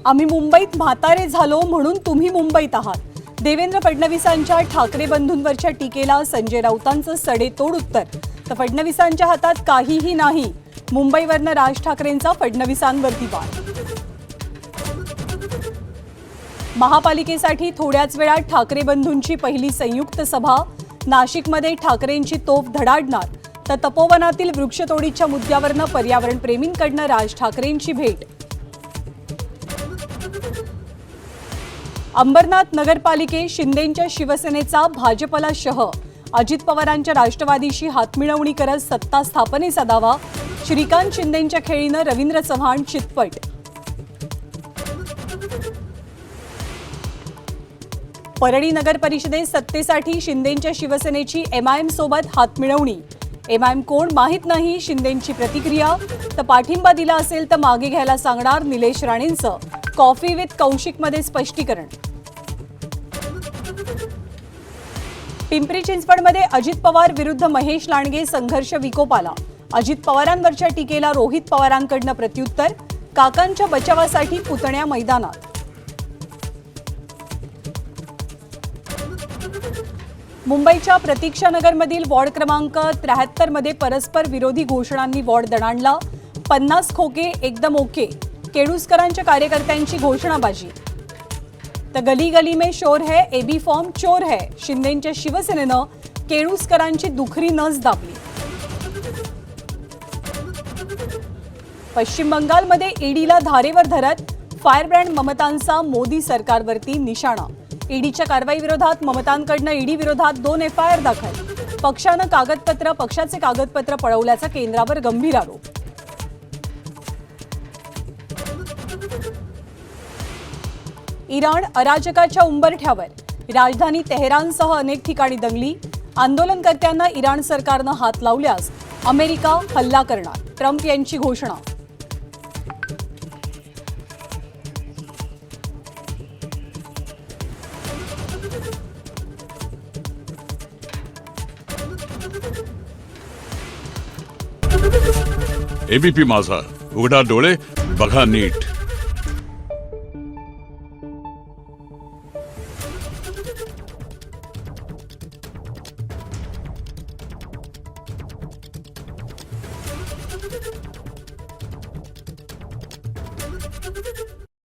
आम्ही मुंबईत म्हातारे झालो म्हणून तुम्ही मुंबईत आहात। देवेंद्र फडणवीसांच्या ठाकरे बंधूंवरच्या टीकेला संजय राऊतांचं सडेतोड उत्तर। तर फडणवीसांच्या हातात काहीही नाही, मुंबईवरनं राज ठाकरेंचा फडणवीसांवरती वार। महापालिकेसाठी थोड्याच वेळात ठाकरे बंधूंची पहिली संयुक्त सभा। नाशिकमध्ये ठाकरेंची तोफ धडाडणार, तर तपोवनातील वृक्षतोडीच्या मुद्द्यावरनं पर्यावरण प्रेमींकडनं राज ठाकरेंची भेट। अंबरनाथ नगरपालिकेत शिंदेंच्या शिवसेनेचा भाजपला शह। अजित पवारांच्या राष्ट्रवादीशी हातमिळवणी करत सत्ता स्थापनेचा दावा। श्रीकांत शिंदेंच्या खेळीनं रवींद्र चव्हाण चितपट। परळी नगर परिषदेत सत्तेसाठी शिंदेंच्या शिवसेनेची एमआयएम सोबत हातमिळवणी। एमआयएम कोण माहीत नाही, शिंदेंची प्रतिक्रिया। तर पाठिंबा दिला असेल तर मागे घ्यायला सांगणार निलेश राणेंचं कॉफी विथ कौशिकमध्ये स्पष्टीकरण। पिंपरी चिंचवडमध्ये अजित पवार विरुद्ध महेश लांडगे संघर्ष विकोपाला। अजित पवारांवरच्या टीकेला रोहित पवारांकडनं प्रत्युत्तर। काकांच्या बचावासाठी पुतण्या मैदानात। मुंबईच्या प्रतीक्षानगरमधील वॉर्ड क्रमांक 73 मध्ये परस्पर विरोधी घोषणांनी वॉर्ड दणाणला। 50 खोके एकदम ओके, केळुसकरांच्या कार्यकर्त्यांची घोषणाबाजी। तर गली गली में शोर है, एबी फॉर्म चोर है, शिंदेंच्या शिवसेनेनं केळुसकरांची दुखरी नस दाबली। पश्चिम बंगालमध्ये ईडीला धारेवर धरत फायरब्रँड ममतांचा मोदी सरकारवरती निशाणा। ईडीच्या कारवाईविरोधात ममतांकडनं ईडी विरोधात 2 एफआयआर दाखल। पक्षाचे कागदपत्र पळवल्याचा केंद्रावर गंभीर आरोप। इराण अराजकाच्या उंबरठ्यावर। राजधानी तेहरानसह अनेक ठिकाणी दंगली। आंदोलनकर्त्यांना इराण सरकारनं हात लावल्यास अमेरिका हल्ला करणार, ट्रम्प यांची घोषणा। एबीपी माझा, उघडा डोळे बघा नीट।